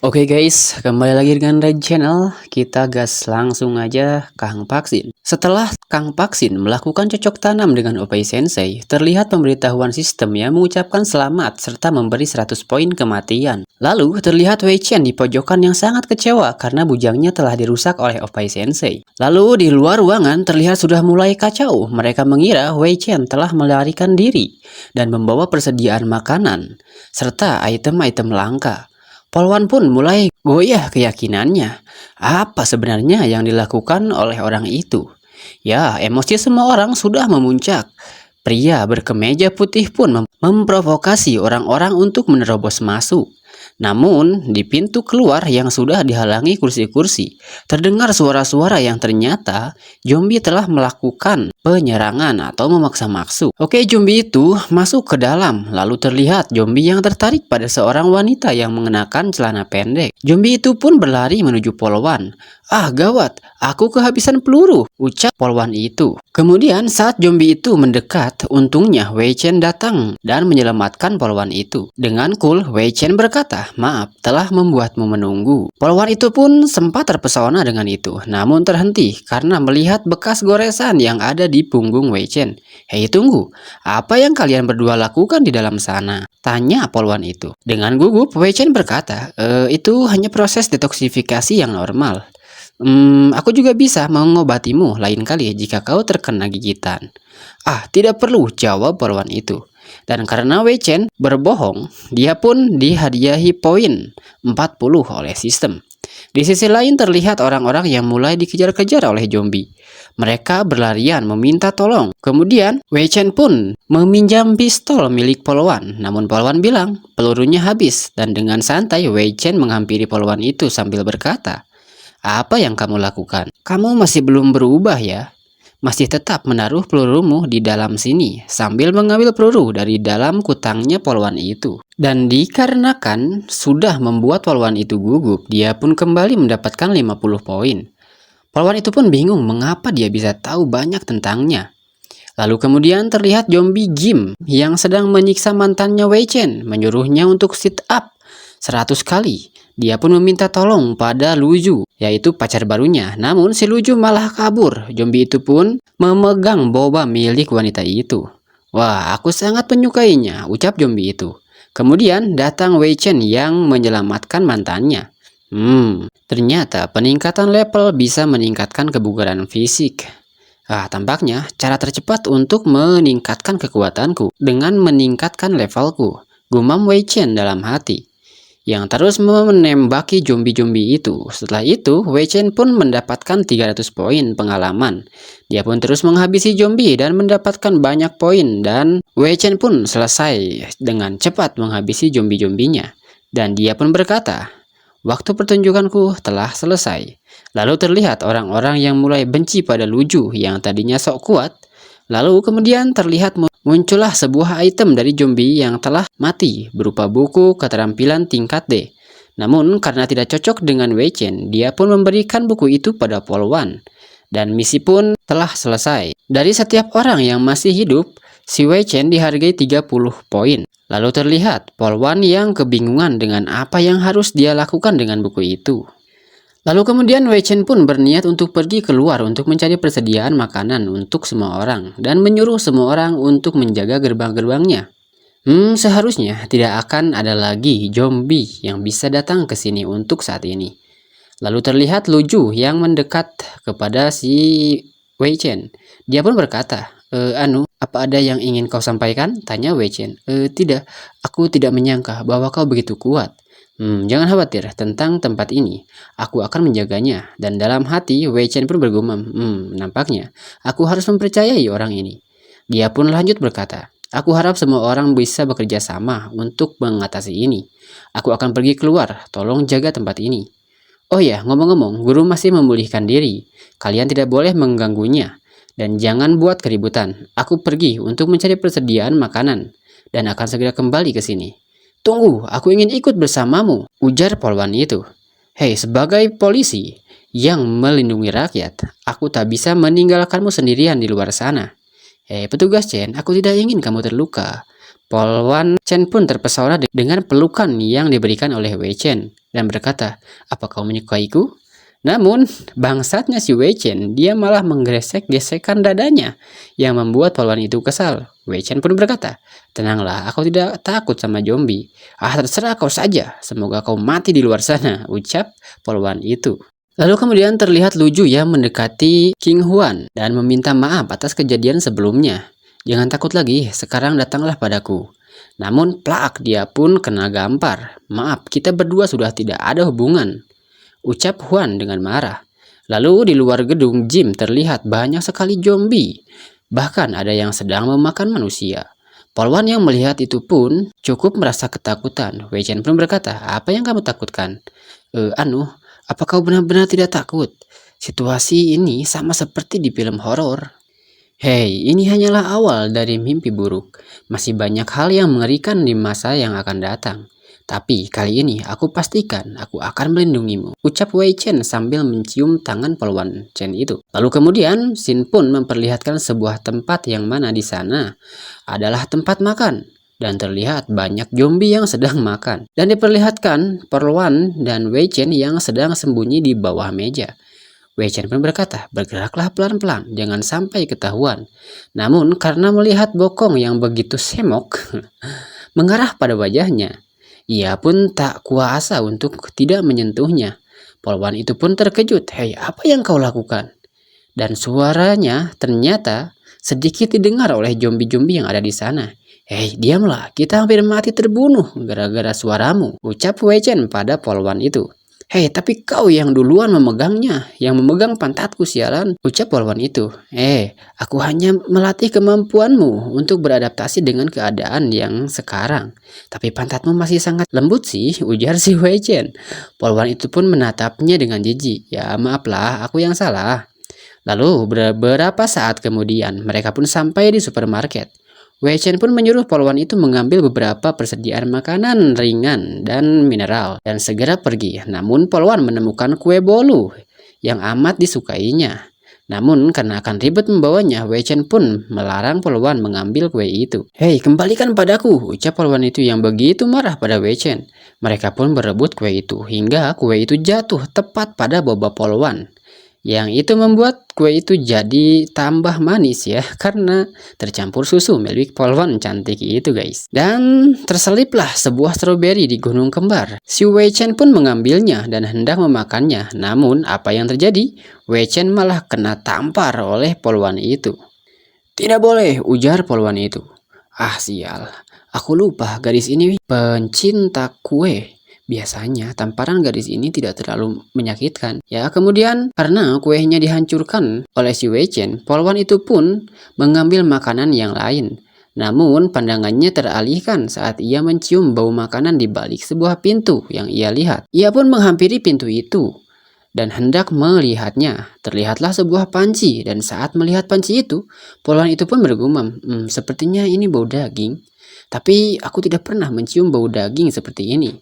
Oke guys, kembali lagi dengan Red Channel. Kita gas langsung aja Kang Vaksin. Setelah Kang Vaksin melakukan cocok tanam dengan Opai Sensei, terlihat pemberitahuan sistem yang mengucapkan selamat serta memberi 100 poin kematian. Lalu terlihat Wei Chen di pojokan yang sangat kecewa karena bujangnya telah dirusak oleh Opai Sensei. Lalu di luar ruangan terlihat sudah mulai kacau. Mereka mengira Wei Chen telah melarikan diri dan membawa persediaan makanan serta item-item langka. Polwan pun mulai goyah keyakinannya. Apa sebenarnya yang dilakukan oleh orang itu? Ya, emosi semua orang sudah memuncak. Pria berkemeja putih pun memprovokasi orang-orang untuk menerobos masuk. Namun, di pintu keluar yang sudah dihalangi kursi-kursi, terdengar suara-suara yang ternyata zombie telah melakukan penyerangan atau memaksa masuk. Oke, zombie itu masuk ke dalam, lalu terlihat zombie yang tertarik pada seorang wanita yang mengenakan celana pendek. Zombie itu pun berlari menuju polwan. Ah, gawat, aku kehabisan peluru, ucap polwan itu. Kemudian saat zombie itu mendekat, untungnya Wei Chen datang dan menyelamatkan polwan itu. Dengan cool, Wei Chen berkata, maaf, telah membuatmu menunggu. Polwan itu pun sempat terpesona dengan itu, namun terhenti karena melihat bekas goresan yang ada di punggung Wei Chen. Hei tunggu, apa yang kalian berdua lakukan di dalam sana? Tanya polwan itu. Dengan gugup, Wei Chen berkata, itu hanya proses detoksifikasi yang normal. Aku juga bisa mengobatimu lain kali jika kau terkena gigitan. Ah, tidak perlu, jawab polwan itu. Dan karena Wei Chen berbohong, dia pun dihadiahi poin 40 oleh sistem. Di sisi lain terlihat orang-orang yang mulai dikejar-kejar oleh zombie. Mereka berlarian meminta tolong. Kemudian Wei Chen pun meminjam pistol milik polwan. Namun polwan bilang pelurunya habis dan dengan santai Wei Chen menghampiri polwan itu sambil berkata, apa yang kamu lakukan? Kamu masih belum berubah ya? Masih tetap menaruh pelurumu di dalam sini sambil mengambil peluru dari dalam kutangnya polwan itu. Dan dikarenakan sudah membuat polwan itu gugup, dia pun kembali mendapatkan 50 poin. Polwan itu pun bingung mengapa dia bisa tahu banyak tentangnya. Lalu kemudian terlihat zombie Jim yang sedang menyiksa mantannya Wei Chen, menyuruhnya untuk sit up 100 kali. Dia pun meminta tolong pada Luju, yaitu pacar barunya. Namun si Luju malah kabur. Zombie itu pun memegang boba milik wanita itu. Wah, aku sangat menyukainya, ucap zombie itu. Kemudian datang Wei Chen yang menyelamatkan mantannya. Ternyata peningkatan level bisa meningkatkan kebugaran fisik. Tampaknya cara tercepat untuk meningkatkan kekuatanku dengan meningkatkan levelku, gumam Wei Chen dalam hati, yang terus menembaki zombie-zombie itu. Setelah itu, Wei Chen pun mendapatkan 300 poin pengalaman. Dia pun terus menghabisi zombie dan mendapatkan banyak poin, dan Wei Chen pun selesai dengan cepat menghabisi zombie-zombinya. Dan dia pun berkata, waktu pertunjukanku telah selesai. Lalu terlihat orang-orang yang mulai benci pada Luju yang tadinya sok kuat. Lalu kemudian terlihat muncullah sebuah item dari zombie yang telah mati berupa buku keterampilan tingkat D. Namun karena tidak cocok dengan Wei Chen, dia pun memberikan buku itu pada polwan. Dan misi pun telah selesai. Dari setiap orang yang masih hidup, si Wei Chen dihargai 30 poin. Lalu terlihat polwan yang kebingungan dengan apa yang harus dia lakukan dengan buku itu. Lalu kemudian Wei Chen pun berniat untuk pergi keluar untuk mencari persediaan makanan untuk semua orang dan menyuruh semua orang untuk menjaga gerbang-gerbangnya. Seharusnya tidak akan ada lagi zombie yang bisa datang ke sini untuk saat ini. Lalu terlihat Luju yang mendekat kepada si Wei Chen. Dia pun berkata, apa ada yang ingin kau sampaikan? Tanya Wei Chen. Tidak, aku tidak menyangka bahwa kau begitu kuat. Jangan khawatir tentang tempat ini, aku akan menjaganya. Dan dalam hati Wei Chen pun bergumam, nampaknya aku harus mempercayai orang ini. Dia pun lanjut berkata, aku harap semua orang bisa bekerja sama untuk mengatasi ini. Aku akan pergi keluar, tolong jaga tempat ini. Oh ya, ngomong-ngomong, guru masih memulihkan diri. Kalian tidak boleh mengganggunya. Dan jangan buat keributan. Aku pergi untuk mencari persediaan makanan dan akan segera kembali ke sini. Tunggu, aku ingin ikut bersamamu, ujar polwan itu. Hei, sebagai polisi yang melindungi rakyat, aku tak bisa meninggalkanmu sendirian di luar sana. Hei, petugas Chen, aku tidak ingin kamu terluka. Polwan Chen pun terpesona dengan pelukan yang diberikan oleh Wei Chen. dan berkata, "Apa kau menyukaiku?" Namun, bangsatnya si Wei Chen, dia malah menggesek-gesekkan dadanya, yang membuat polwan itu kesal. Wei Chen pun berkata, "Tenanglah, aku tidak takut sama zombie. Ah, terserah kau saja, semoga kau mati di luar sana," ucap polwan itu. Lalu kemudian terlihat Lu Ju yang mendekati King Huan dan meminta maaf atas kejadian sebelumnya. "Jangan takut lagi, sekarang datanglah padaku." Namun plak, dia pun kena gampar. "Maaf, kita berdua sudah tidak ada hubungan," ucap Huan dengan marah. Lalu di luar gedung gym terlihat banyak sekali zombie. Bahkan ada yang sedang memakan manusia. Polwan yang melihat itu pun cukup merasa ketakutan. Wei Chen pun berkata, "Apa yang kamu takutkan?" Apa kau benar-benar tidak takut? Situasi ini sama seperti di film horor." "Hei, ini hanyalah awal dari mimpi buruk. Masih banyak hal yang mengerikan di masa yang akan datang. Tapi kali ini aku pastikan aku akan melindungimu," ucap Wei Chen sambil mencium tangan polwan Chen itu. Lalu kemudian Xin pun memperlihatkan sebuah tempat yang mana di sana adalah tempat makan. Dan terlihat banyak zombie yang sedang makan. Dan diperlihatkan polwan dan Wei Chen yang sedang sembunyi di bawah meja. Wei Chen pun berkata, "Bergeraklah pelan-pelan, jangan sampai ketahuan." Namun karena melihat bokong yang begitu semok mengarah pada wajahnya, ia pun tak kuasa untuk tidak menyentuhnya. Polwan itu pun terkejut, "Hei, apa yang kau lakukan?" Dan suaranya ternyata sedikit didengar oleh zombie-zombie yang ada di sana. "Hei, diamlah, kita hampir mati terbunuh gara-gara suaramu," ucap Wei Chen pada polwan itu. "Hei, tapi kau yang duluan memegangnya, yang memegang pantatku sialan," ucap polwan itu. Aku hanya melatih kemampuanmu untuk beradaptasi dengan keadaan yang sekarang. Tapi pantatmu masih sangat lembut sih," ujar si Wei Chen. Polwan itu pun menatapnya dengan jijik. "Ya, maaflah, aku yang salah." Lalu beberapa saat kemudian mereka pun sampai di supermarket. Wei Chen pun menyuruh polwan itu mengambil beberapa persediaan makanan ringan dan mineral dan segera pergi. Namun polwan menemukan kue bolu yang amat disukainya. Namun karena akan ribet membawanya, Wei Chen pun melarang polwan mengambil kue itu. "Hei, kembalikan padaku," ucap polwan itu yang begitu marah pada Wei Chen. Mereka pun berebut kue itu hingga kue itu jatuh tepat pada boba polwan. Yang itu membuat kue itu jadi tambah manis ya, karena tercampur susu milik polwan cantik itu guys. Dan terseliplah sebuah stroberi di gunung kembar. Si Wei Chen pun mengambilnya dan hendak memakannya. Namun apa yang terjadi? Wei Chen malah kena tampar oleh polwan itu. "Tidak boleh," ujar polwan itu. "Ah sial, aku lupa gadis ini pencinta kue. Biasanya tamparan gadis ini tidak terlalu menyakitkan." Ya, kemudian karena kuenya dihancurkan oleh si Wei Chen, polwan itu pun mengambil makanan yang lain. Namun pandangannya teralihkan saat ia mencium bau makanan di balik sebuah pintu yang ia lihat. Ia pun menghampiri pintu itu dan hendak melihatnya. Terlihatlah sebuah panci, dan saat melihat panci itu, polwan itu pun bergumam, "Sepertinya ini bau daging. Tapi aku tidak pernah mencium bau daging seperti ini."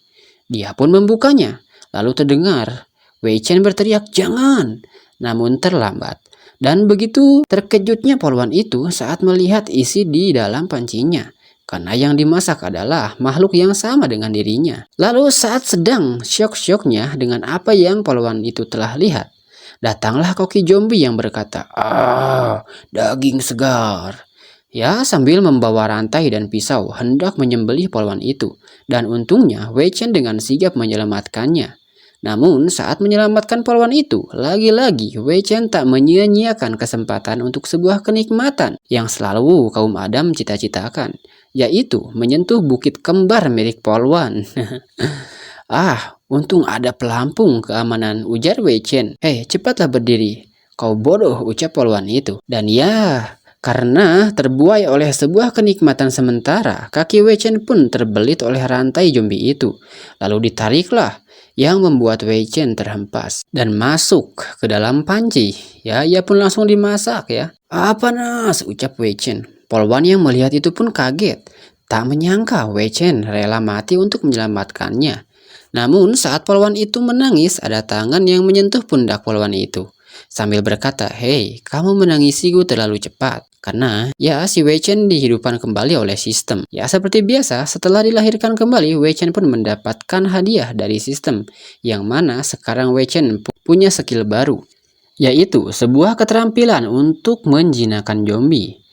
Dia pun membukanya. Lalu terdengar Wei Chen berteriak, "Jangan!" Namun terlambat. Dan begitu terkejutnya polwan itu saat melihat isi di dalam pancinya. Karena yang dimasak adalah makhluk yang sama dengan dirinya. Lalu saat sedang syok-syoknya dengan apa yang polwan itu telah lihat, datanglah koki zombie yang berkata, "Ah, daging segar." Ya, sambil membawa rantai dan pisau hendak menyembelih polwan itu. Dan untungnya Wei Chen dengan sigap menyelamatkannya. Namun saat menyelamatkan polwan itu, lagi-lagi Wei Chen tak menyia-nyiakan kesempatan untuk sebuah kenikmatan yang selalu kaum Adam cita-citakan, yaitu menyentuh bukit kembar milik polwan. "Ah, untung ada pelampung keamanan," ujar Wei Chen. "Hei, cepatlah berdiri. Kau bodoh," ucap polwan itu. Dan ya, karena terbuai oleh sebuah kenikmatan sementara, kaki Wei Chen pun terbelit oleh rantai zombie itu. Lalu ditariklah, yang membuat Wei Chen terhempas dan masuk ke dalam panci. Ya, ia pun langsung dimasak ya. "Ah, panas," ucap Wei Chen. Polwan yang melihat itu pun kaget. Tak menyangka Wei Chen rela mati untuk menyelamatkannya. Namun saat polwan itu menangis, ada tangan yang menyentuh pundak polwan itu. sambil berkata, "Hei, kamu menangisiku terlalu cepat." Karena ya si Wei Chen dihidupkan kembali oleh sistem. Ya seperti biasa, setelah dilahirkan kembali, Wei Chen pun mendapatkan hadiah dari sistem. Yang mana sekarang Wei Chen punya skill baru, yaitu sebuah keterampilan untuk menjinakkan zombie.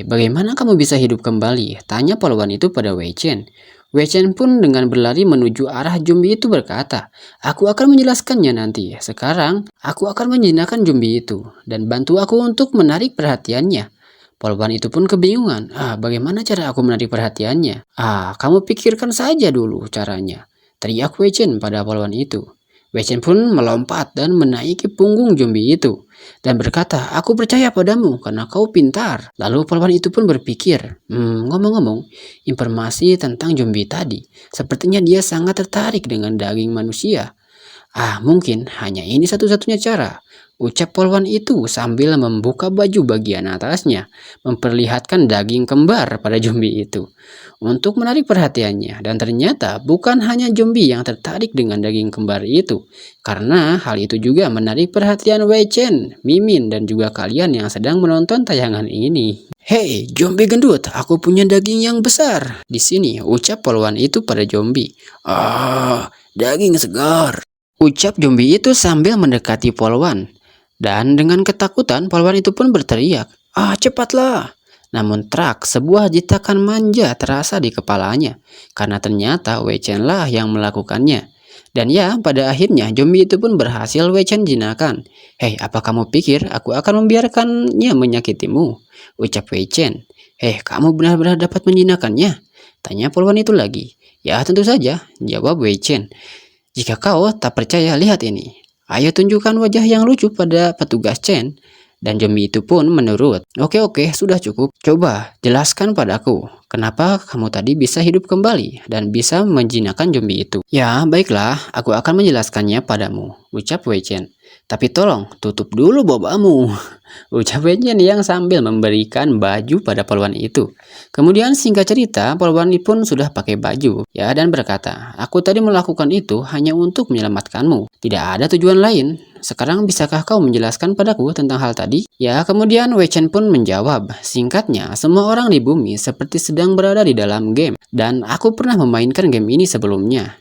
Bagaimana kamu bisa hidup kembali? Tanya polwan itu pada Wei Chen. Wei Chen pun dengan berlari menuju arah zombie itu berkata, "Aku akan menjelaskannya nanti. Sekarang, aku akan menjinakkan zombie itu dan bantu aku untuk menarik perhatiannya." Polwan itu pun kebingungan. Bagaimana cara aku menarik perhatiannya? Kamu pikirkan saja dulu caranya. Teriak Wei Chen pada polwan itu. Wei Chen pun melompat dan menaiki punggung zombie itu dan berkata, "Aku percaya padamu karena kau pintar." Lalu polwan itu pun berpikir, ngomong-ngomong, informasi tentang zombie tadi, sepertinya dia sangat tertarik dengan daging manusia. Mungkin hanya ini satu-satunya cara, ucap polwan itu sambil membuka baju bagian atasnya, memperlihatkan daging kembar pada zombie itu untuk menarik perhatiannya. Dan ternyata bukan hanya zombie yang tertarik dengan daging kembar itu, karena hal itu juga menarik perhatian Wei Chen, Mimin, dan juga kalian yang sedang menonton tayangan ini. "Hei, zombie gendut, aku punya daging yang besar di sini," ucap polwan itu pada zombie. Daging segar," ucap zombie itu sambil mendekati polwan. Dan dengan ketakutan, polwan itu pun berteriak, "Cepatlah!" Namun sebuah jitakan manja terasa di kepalanya, karena ternyata Wei Chen lah yang melakukannya. Dan ya, pada akhirnya zombie itu pun berhasil Wei Chen jinakan. "Hei, apa kamu pikir aku akan membiarkannya menyakitimu?" ucap Wei Chen. "Kamu benar-benar dapat menjinakannya?" tanya polwan itu lagi. "Ya, tentu saja," jawab Wei Chen. "Jika kau tak percaya, lihat ini. Ayo tunjukkan wajah yang lucu pada petugas Chen." Dan zombie itu pun menurut. Oke, sudah cukup. Coba jelaskan padaku, kenapa kamu tadi bisa hidup kembali dan bisa menjinakkan zombie itu?" "Ya, baiklah, aku akan menjelaskannya padamu," ucap Wei Chen. "Tapi tolong tutup dulu bobamu," ucap Wei Chen yang sambil memberikan baju pada polwan itu. Kemudian singkat cerita, polwan pun sudah pakai baju ya dan berkata, "Aku tadi melakukan itu hanya untuk menyelamatkanmu. Tidak ada tujuan lain. Sekarang bisakah kau menjelaskan padaku tentang hal tadi?" Ya, kemudian Wei Chen pun menjawab, "Singkatnya, semua orang di bumi seperti sedang berada di dalam game dan aku pernah memainkan game ini sebelumnya.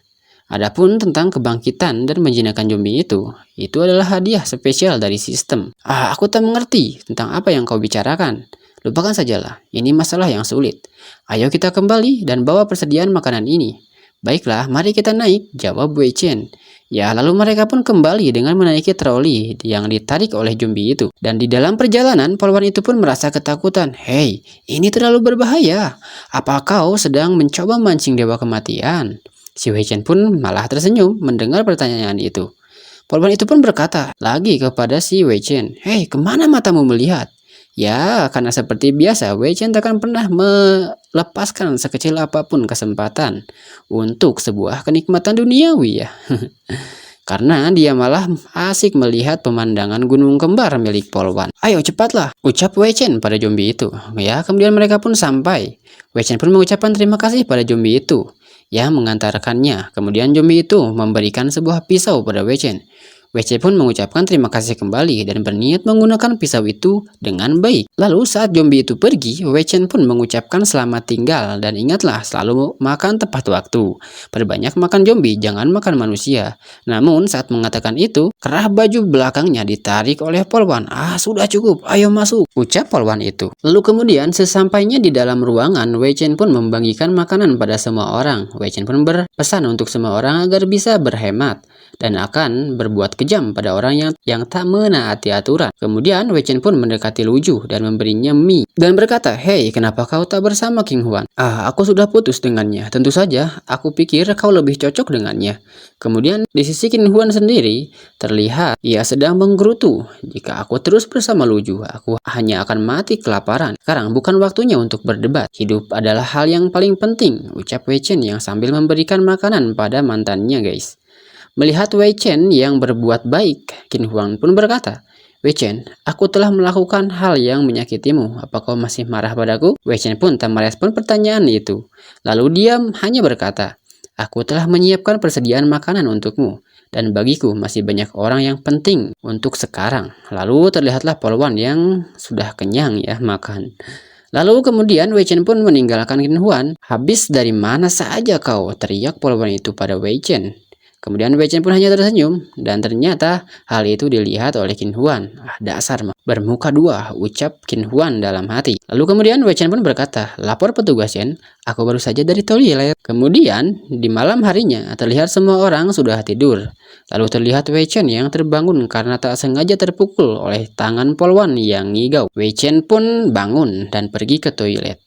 Adapun tentang kebangkitan dan menjinakkan zombie itu adalah hadiah spesial dari sistem. Aku tak mengerti tentang apa yang kau bicarakan. Lupakan sajalah, ini masalah yang sulit. Ayo kita kembali dan bawa persediaan makanan ini." "Baiklah, mari kita naik," jawab Wei Chen. Ya, lalu mereka pun kembali dengan menaiki troli yang ditarik oleh zombie itu. Dan di dalam perjalanan, polwan itu pun merasa ketakutan. "Hei, ini terlalu berbahaya. Apa kau sedang mencoba mancing dewa kematian?" Si Wei Chen pun malah tersenyum mendengar pertanyaan itu. Polwan itu pun berkata lagi kepada si Wei Chen, "Hei, kemana matamu melihat?" Ya, karena seperti biasa, Wei Chen takkan pernah melepaskan sekecil apapun kesempatan untuk sebuah kenikmatan duniawi ya. Karena dia malah asik melihat pemandangan gunung kembar milik polwan. "Ayo cepatlah," ucap Wei Chen pada zombie itu. Ya, kemudian mereka pun sampai. Wei Chen pun mengucapkan terima kasih pada zombie itu yang mengantarkannya. Kemudian zombie itu memberikan sebuah pisau pada Wei Chen. Wei Chen pun mengucapkan terima kasih kembali dan berniat menggunakan pisau itu dengan baik. Lalu saat zombie itu pergi, Wei Chen pun mengucapkan selamat tinggal dan ingatlah selalu makan tepat waktu. Perbanyak makan zombie, jangan makan manusia. Namun saat mengatakan itu, kerah baju belakangnya ditarik oleh polwan. "Sudah cukup, ayo masuk," ucap polwan itu. Lalu kemudian sesampainya di dalam ruangan, Wei Chen pun membagikan makanan pada semua orang. Wei Chen pun berpesan untuk semua orang agar bisa berhemat dan akan berbuat kejam pada orang yang tak menaati aturan. Kemudian Wei Chen pun mendekati Lu Ju dan memberinya mie dan berkata, "Hei, kenapa kau tak bersama King Huan?" Aku sudah putus dengannya. Tentu saja, aku pikir kau lebih cocok dengannya." Kemudian di sisi King Huan sendiri terlihat ia sedang menggerutu. "Jika aku terus bersama Lu Ju, aku hanya akan mati kelaparan. Sekarang bukan waktunya untuk berdebat. Hidup adalah hal yang paling penting," ucap Wei Chen yang sambil memberikan makanan pada mantannya, guys. Melihat Wei Chen yang berbuat baik, Qin Huang pun berkata, "Wei Chen, aku telah melakukan hal yang menyakitimu. Apa kau masih marah padaku?" Wei Chen pun tak merespon pertanyaan itu. Lalu dia hanya berkata, "Aku telah menyiapkan persediaan makanan untukmu. dan bagiku masih banyak orang yang penting untuk sekarang. Lalu terlihatlah polwan yang sudah kenyang ya makan. Lalu kemudian Wei Chen pun meninggalkan Qin Huan. Habis dari mana saja kau? Teriak polwan itu pada Wei Chen. Kemudian Wei Chen pun hanya tersenyum, dan ternyata hal itu dilihat oleh Qin Huan. Dasar bermuka dua, ucap Qin Huan dalam hati. Lalu kemudian Wei Chen pun berkata, lapor petugas Chen, aku baru saja dari toilet. Kemudian di malam harinya terlihat semua orang sudah tidur. Lalu terlihat Wei Chen yang terbangun karena tak sengaja terpukul oleh tangan polwan yang ngigau. Wei Chen pun bangun dan pergi ke toilet.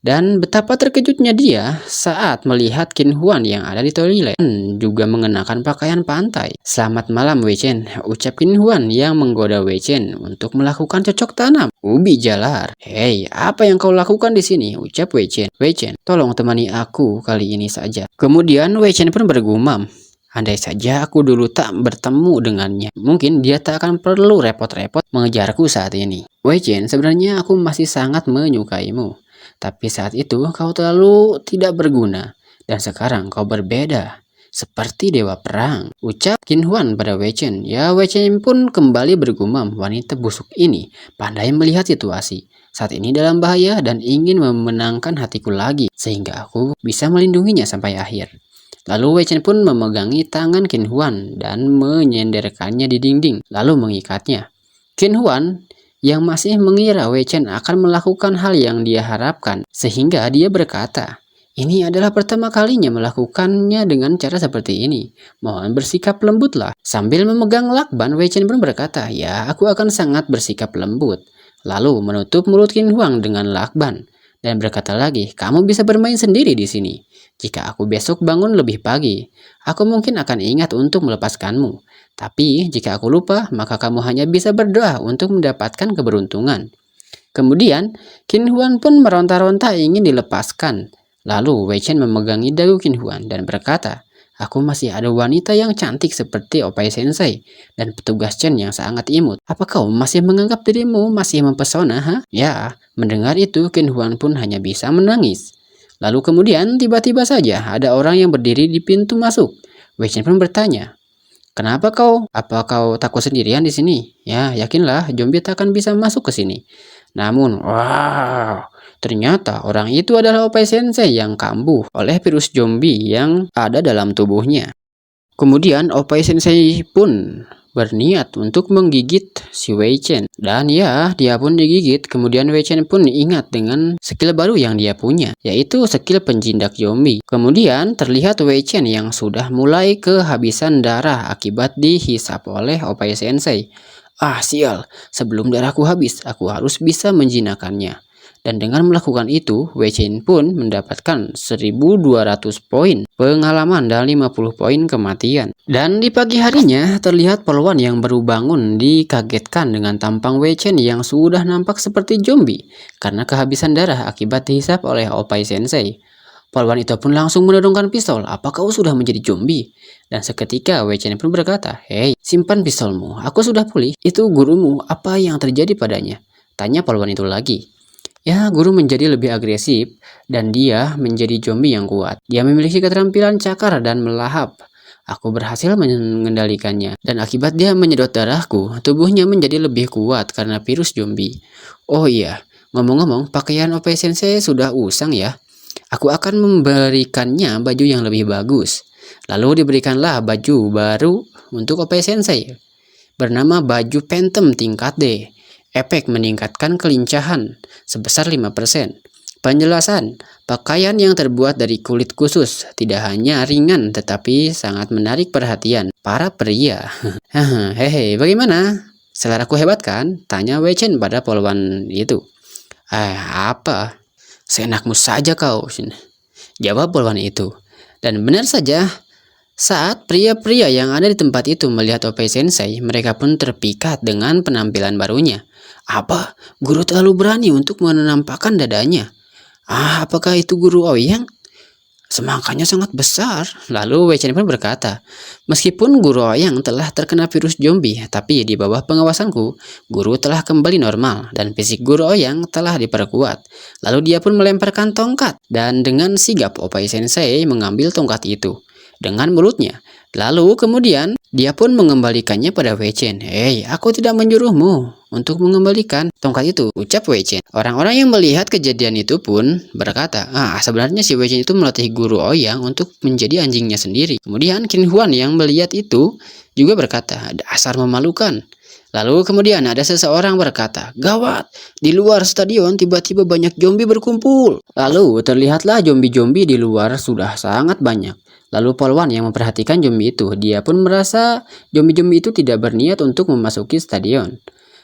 Dan betapa terkejutnya dia saat melihat Qin Huan yang ada di toilet juga mengenakan pakaian pantai. Selamat malam Wei Chen, ucap Qin Huan yang menggoda Wei Chen untuk melakukan cocok tanam. Ubi jalar. Hei, apa yang kau lakukan di sini? Ucap Wei Chen. Wei Chen, tolong temani aku kali ini saja. Kemudian Wei Chen pun bergumam. Andai saja aku dulu tak bertemu dengannya, mungkin dia tak akan perlu repot-repot mengejarku saat ini. Wei Chen, sebenarnya aku masih sangat menyukaimu. Tapi saat itu kau terlalu tidak berguna, dan sekarang kau berbeda, seperti dewa perang, ucap Qin Huan pada Wei Chen. Ya, Wei Chen pun kembali bergumam, wanita busuk ini pandai melihat situasi. Saat ini dalam bahaya dan ingin memenangkan hatiku lagi, sehingga aku bisa melindunginya sampai akhir. Lalu Wei Chen pun memegangi tangan Qin Huan dan menyenderkannya di dinding, lalu mengikatnya. Qin Huan yang masih mengira Wei Chen akan melakukan hal yang dia harapkan, sehingga dia berkata, ini adalah pertama kalinya melakukannya dengan cara seperti ini. Mohon bersikap lembutlah. Sambil memegang lakban, Wei Chen pun berkata, ya aku akan sangat bersikap lembut. Lalu menutup mulut Qin Huang dengan lakban, dan berkata lagi, kamu bisa bermain sendiri di sini. Jika aku besok bangun lebih pagi, aku mungkin akan ingat untuk melepaskanmu. Tapi jika aku lupa, maka kamu hanya bisa berdoa untuk mendapatkan keberuntungan. Kemudian, Qin Huan pun meronta-ronta ingin dilepaskan. Lalu Wei Chen memegangi dagu Qin Huan dan berkata, aku masih ada wanita yang cantik seperti Opai Sensei dan petugas Chen yang sangat imut. Apa kau masih menganggap dirimu masih mempesona, ha? Ya, mendengar itu Qin Huan pun hanya bisa menangis. Lalu kemudian tiba-tiba saja ada orang yang berdiri di pintu masuk. Wei Chen pun bertanya, kenapa kau? Apa kau takut sendirian di sini? Ya, yakinlah, zombie tak akan bisa masuk ke sini. Namun, wow, ternyata orang itu adalah Opai Sensei yang kambuh oleh virus zombie yang ada dalam tubuhnya. Kemudian Opai Sensei pun berniat untuk menggigit si Wei Chen. Dan ya, dia pun digigit. Kemudian Wei Chen pun ingat dengan skill baru yang dia punya, yaitu skill penjindak zombie. Kemudian terlihat Wei Chen yang sudah mulai kehabisan darah akibat dihisap oleh Opai Sensei. Ah sial, sebelum darahku habis, aku harus bisa menjinakkannya. Dan dengan melakukan itu, Wei Chen pun mendapatkan 1200 poin pengalaman dan 50 poin kematian. Dan di pagi harinya, terlihat polwan yang baru bangun dikagetkan dengan tampang Wei Chen yang sudah nampak seperti zombie karena kehabisan darah akibat dihisap oleh Opai Sensei. Polwan itu pun langsung menodongkan pistol. Apa kau sudah menjadi zombie? Dan seketika Wei Chen pun berkata, hei, simpan pistolmu, aku sudah pulih. Itu gurumu, apa yang terjadi padanya? Tanya polwan itu lagi. Ya, guru menjadi lebih agresif dan dia menjadi zombie yang kuat. Dia memiliki keterampilan cakar dan melahap. Aku berhasil mengendalikannya dan akibat dia menyedot darahku, tubuhnya menjadi lebih kuat karena virus zombie. Oh iya, ngomong-ngomong, pakaian Opai Sensei sudah usang ya. Aku akan memberikannya baju yang lebih bagus. Lalu diberikanlah baju baru untuk Opai Sensei, bernama baju Phantom tingkat D. Efek meningkatkan kelincahan sebesar 5%. Penjelasan, pakaian yang terbuat dari kulit khusus tidak hanya ringan tetapi sangat menarik perhatian para pria. Hehe, bagaimana? Seleraku hebat kan? Tanya Wei Chen pada polwan itu. Apa? Seenakmu saja kau, jawab polwan itu. Dan benar saja, saat pria-pria yang ada di tempat itu melihat Opai Sensei, mereka pun terpikat dengan penampilan barunya. Apa? Guru terlalu berani untuk menampakkan dadanya. Apakah itu guru Ouyang? Semangkanya sangat besar. Lalu Wei Chen pun berkata, meskipun guru Ouyang telah terkena virus zombie, tapi di bawah pengawasanku, guru telah kembali normal dan fisik guru Ouyang telah diperkuat. Lalu dia pun melemparkan tongkat dan dengan sigap Opai Sensei mengambil tongkat itu. dengan mulutnya. Lalu kemudian dia pun mengembalikannya pada Wei Chen. "Hei, aku tidak menyuruhmu untuk mengembalikan tongkat itu," ucap Wei Chen. Orang-orang yang melihat kejadian itu pun berkata, sebenarnya si Wei Chen itu melatih guru Ouyang untuk menjadi anjingnya sendiri. Kemudian Qin Huan yang melihat itu juga berkata, "Dasar memalukan." Lalu kemudian ada seseorang berkata, "Gawat, di luar stadion tiba-tiba banyak zombie berkumpul." Lalu terlihatlah zombie-zombie di luar sudah sangat banyak. Lalu polwan yang memperhatikan zombie itu, dia pun merasa zombie-zombie itu tidak berniat untuk memasuki stadion.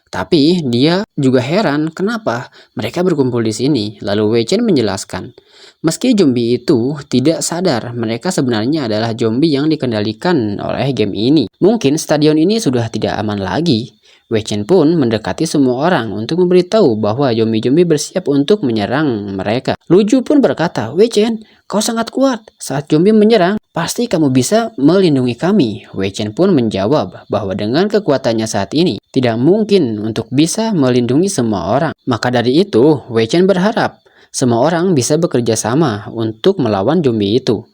Tapi dia juga heran kenapa mereka berkumpul di sini. Lalu Wei Chen menjelaskan, meski zombie itu tidak sadar, mereka sebenarnya adalah zombie yang dikendalikan oleh game ini. Mungkin stadion ini sudah tidak aman lagi. Wei Chen pun mendekati semua orang untuk memberitahu bahwa zombie-zombie bersiap untuk menyerang mereka. Lu Ju pun berkata, "Wei Chen, kau sangat kuat. Saat zombie menyerang, pasti kamu bisa melindungi kami." Wei Chen pun menjawab bahwa dengan kekuatannya saat ini, tidak mungkin untuk bisa melindungi semua orang. Maka dari itu, Wei Chen berharap semua orang bisa bekerja sama untuk melawan zombie itu.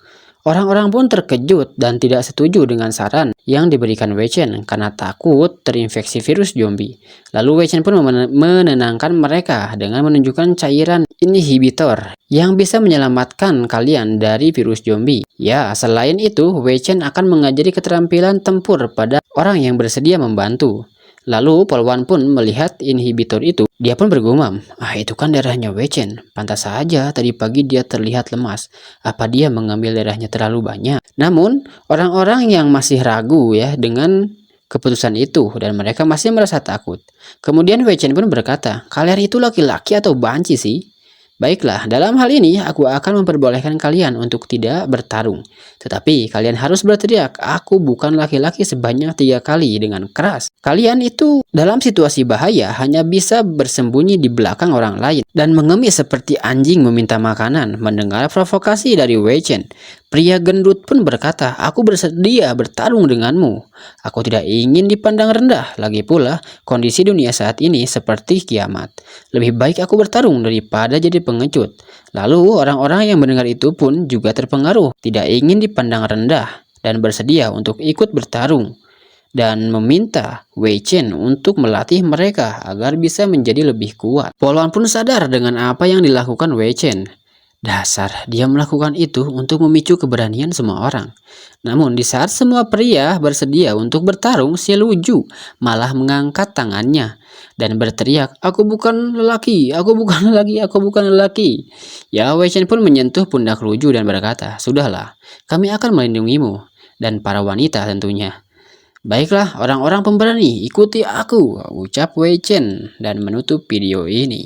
Orang-orang pun terkejut dan tidak setuju dengan saran yang diberikan Wei Chen karena takut terinfeksi virus zombie. Lalu Wei Chen pun menenangkan mereka dengan menunjukkan cairan inhibitor yang bisa menyelamatkan kalian dari virus zombie. Ya, selain itu, Wei Chen akan mengajari keterampilan tempur pada orang yang bersedia membantu. Lalu polwan pun melihat inhibitor itu. Dia pun bergumam, itu kan darahnya Wei Chen. Pantas saja tadi pagi dia terlihat lemas. Apa dia mengambil darahnya terlalu banyak?" Namun orang-orang yang masih ragu ya dengan keputusan itu dan mereka masih merasa takut. Kemudian Wei Chen pun berkata, "Kalian itu laki-laki atau banci sih? Baiklah, dalam hal ini aku akan memperbolehkan kalian untuk tidak bertarung. Tetapi kalian harus berteriak, 'Aku bukan laki-laki,' sebanyak 3 kali dengan keras. Kalian itu dalam situasi bahaya hanya bisa bersembunyi di belakang orang lain dan mengemis seperti anjing meminta makanan." Mendengar provokasi dari Wei Chen, pria gendut pun berkata, "Aku bersedia bertarung denganmu. Aku tidak ingin dipandang rendah. Lagi pula, kondisi dunia saat ini seperti kiamat. Lebih baik aku bertarung daripada jadi pengecut." Lalu orang-orang yang mendengar itu pun juga terpengaruh, tidak ingin dipandang rendah dan bersedia untuk ikut bertarung dan meminta Wei Chen untuk melatih mereka agar bisa menjadi lebih kuat. Polwan pun sadar dengan apa yang dilakukan Wei Chen. Dasar, dia melakukan itu untuk memicu keberanian semua orang. Namun di saat semua pria bersedia untuk bertarung, si Lu Ju malah mengangkat tangannya dan berteriak, "Aku bukan lelaki, aku bukan lelaki, aku bukan lelaki." Ya, Wei Chen pun menyentuh pundak Lu Ju dan berkata, "Sudahlah, kami akan melindungimu dan para wanita tentunya." "Baiklah, orang-orang pemberani, ikuti aku," ucap Wei Chen dan menutup video ini.